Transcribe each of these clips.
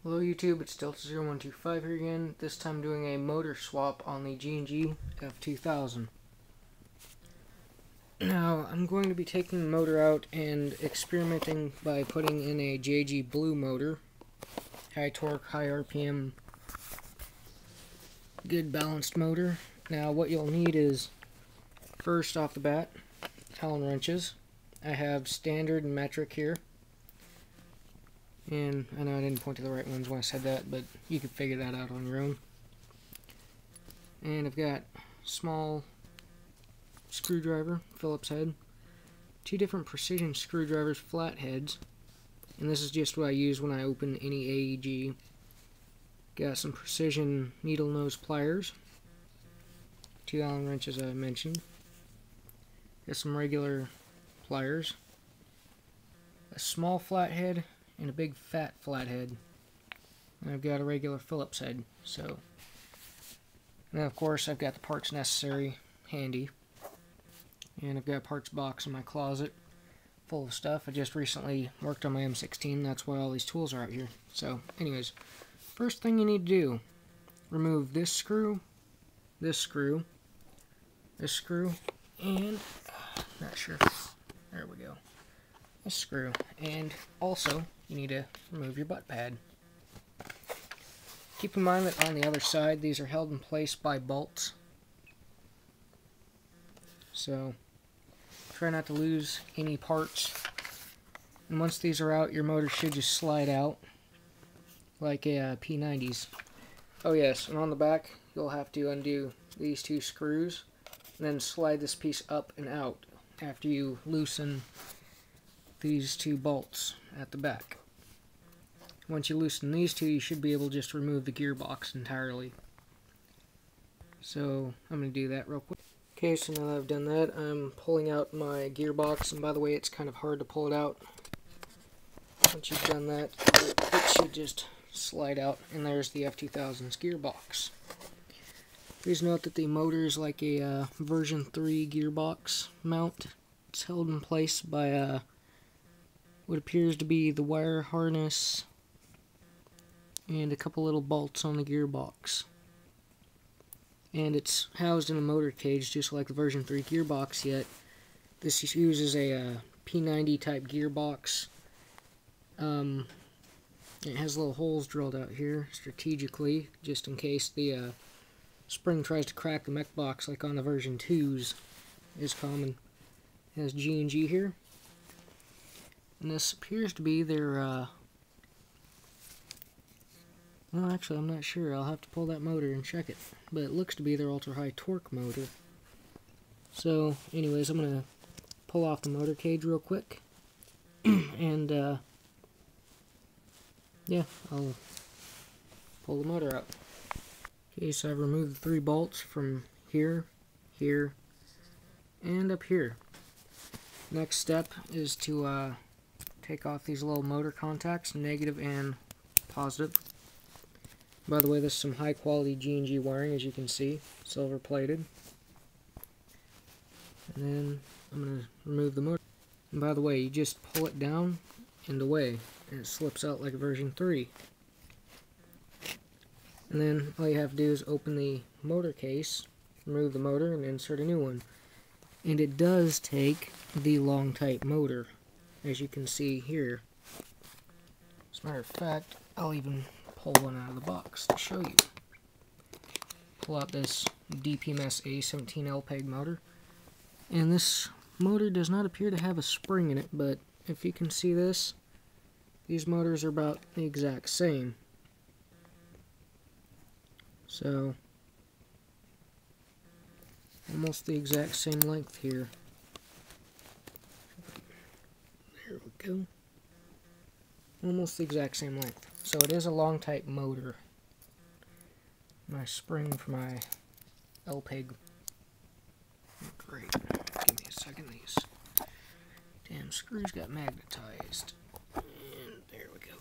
Hello YouTube, it's Delta0125 here again, this time doing a motor swap on the G&G F2000. Now, I'm going to be taking the motor out and experimenting by putting in a G&G Blue motor. High torque, high RPM, good balanced motor. Now what you'll need is, first off the bat, Allen wrenches. I have standard and metric here. And I know I didn't point to the right ones when I said that, but you can figure that out on your own. And I've got small screwdriver, Phillips head, two different precision screwdrivers, flatheads, and this is just what I use when I open any AEG. Got some precision needle nose pliers, two Allen wrenches I mentioned, got some regular pliers, a small flathead, and a big fat flathead. And I've got a regular Phillips head. So, and of course I've got the parts necessary handy. And I've got a parts box in my closet full of stuff. I just recently worked on my M16, that's why all these tools are out here. So anyways, first thing you need to do, remove this screw, this screw, this screw, and not sure. There we go. This screw, and also you need to remove your butt pad. Keep in mind that on the other side these are held in place by bolts, so try not to lose any parts. And once these are out, your motor should just slide out like a P90's. Oh yes, and on the back you'll have to undo these two screws and then slide this piece up and out after you loosen these two bolts at the back. Once you loosen these two, you should be able to just remove the gearbox entirely. So I'm going to do that real quick. Okay, so now that I've done that, I'm pulling out my gearbox, and by the way, it's kind of hard to pull it out. Once you've done that, it should just slide out, and there's the F2000's gearbox. Please note that the motor is like a version 3 gearbox mount. It's held in place by what appears to be the wire harness and a couple little bolts on the gearbox. And it's housed in a motor cage just like the version 3 gearbox, yet this uses a P90 type gearbox. It has little holes drilled out here strategically just in case the spring tries to crack the mech box like on the version 2s is common. It has G&G here. And this appears to be their, well actually I'm not sure, I'll have to pull that motor and check it. But it looks to be their ultra high torque motor. So anyways, I'm going to pull off the motor cage real quick. And yeah, I'll pull the motor out. Okay, so I've removed the 3 bolts from here, here, and up here. Next step is to take off these little motor contacts, negative and positive. By the way, this is some high quality G&G wiring, as you can see, silver plated. And then I'm going to remove the motor. And by the way, you just pull it down and away, and it slips out like a version 3. And then all you have to do is open the motor case, remove the motor, and insert a new one. And it does take the long type motor, as you can see here. As a matter of fact, I'll even pull one out of the box to show you. Pull out this DPMS A17 LPEG motor. And this motor does not appear to have a spring in it, but if you can see this, these motors are about the exact same. So, almost the exact same length here. There we go. Almost the exact same length. So it is a long type motor. My spring for my LPEG. Great. Give me a second. These damn screws got magnetized. And there we go.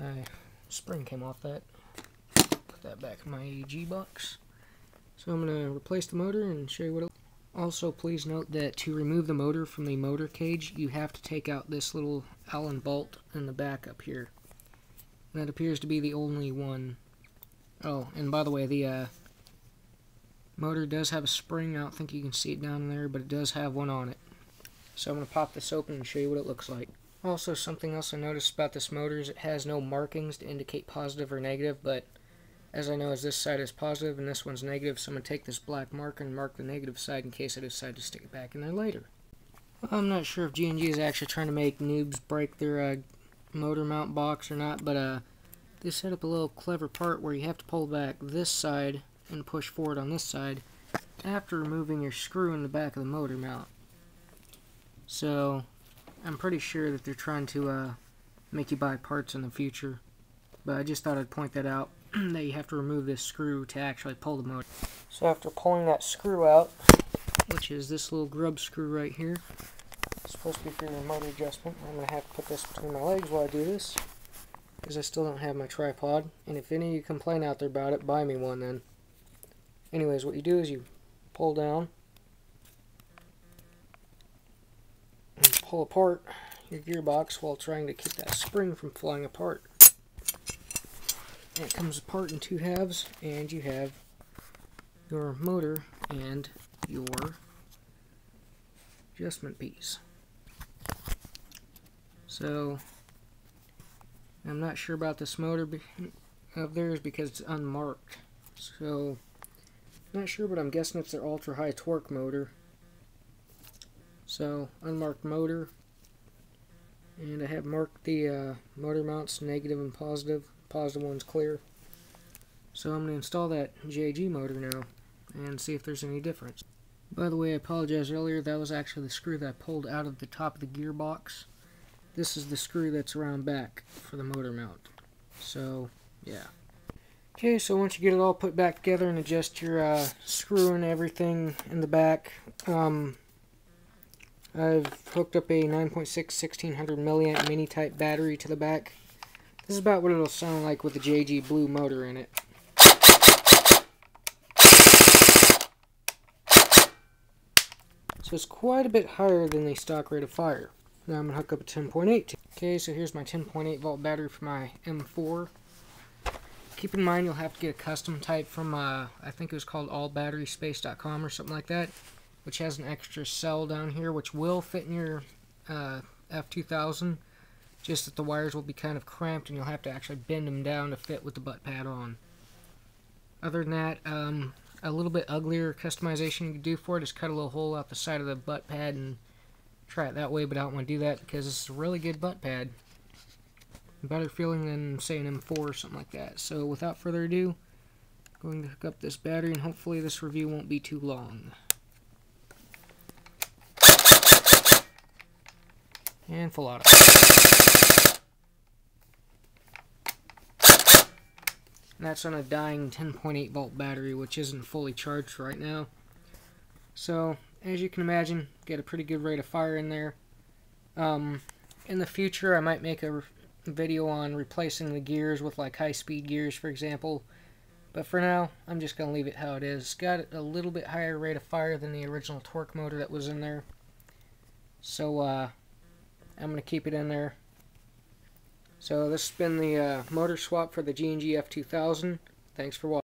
My spring came off that. Put that back in my AEG box. So I'm going to replace the motor and show you what it looks like. Also, please note that to remove the motor from the motor cage, you have to take out this little Allen bolt in the back up here. That appears to be the only one. Oh, and by the way, the motor does have a spring. I don't think you can see it down there, but it does have one on it. So I'm going to pop this open and show you what it looks like. Also, something else I noticed about this motor is it has no markings to indicate positive or negative, but as I know as this side is positive and this one's negative, so I'm going to take this black marker and mark the negative side in case I decide to stick it back in there later. I'm not sure if G&G is actually trying to make noobs break their motor mount box or not, but they set up a little clever part where you have to pull back this side and push forward on this side after removing your screw in the back of the motor mount. So I'm pretty sure that they're trying to make you buy parts in the future, but I just thought I'd point that out, that you have to remove this screw to actually pull the motor. So after pulling that screw out, which is this little grub screw right here, it's supposed to be for your motor adjustment. I'm going to have to put this between my legs while I do this, because I still don't have my tripod, and if any of you complain out there about it, buy me one then. Anyways, what you do is you pull down and pull apart your gearbox while trying to keep that spring from flying apart. And it comes apart in two halves, and you have your motor and your adjustment piece. So I'm not sure about this motor of theirs because it's unmarked. So I'm not sure, but I'm guessing it's their ultra high torque motor. So unmarked motor, and I have marked the motor mounts negative and positive. Positive one's clear. So I'm going to install that G&G motor now and see if there's any difference. By the way, I apologize earlier, that was actually the screw that I pulled out of the top of the gearbox. This is the screw that's around back for the motor mount. So, yeah. Okay, so once you get it all put back together and adjust your screw and everything in the back, I've hooked up a 9.6 1600 milliamp mini type battery to the back. This is about what it'll sound like with the G&G blue motor in it. So it's quite a bit higher than the stock rate of fire. Now I'm going to hook up a 10.8. Okay, so here's my 10.8 volt battery for my M4. Keep in mind you'll have to get a custom type from, I think it was called allbatteryspace.com or something like that, which has an extra cell down here which will fit in your F2000, just that the wires will be kind of cramped and you'll have to actually bend them down to fit with the butt pad on. Other than that, a little bit uglier customization you can do for it is cut a little hole out the side of the butt pad and try it that way, but I don't want to do that because it's a really good butt pad. Better feeling than, say, an M4 or something like that. So without further ado, I'm going to hook up this battery and hopefully this review won't be too long. And full auto. And that's on a dying 10.8 volt battery, which isn't fully charged right now. So, as you can imagine, get a pretty good rate of fire in there. In the future, I might make a video on replacing the gears with like high-speed gears, for example. But for now, I'm just going to leave it how it is. It's got a little bit higher rate of fire than the original torque motor that was in there. So, I'm going to keep it in there. So this has been the motor swap for the G&G F2000. Thanks for watching.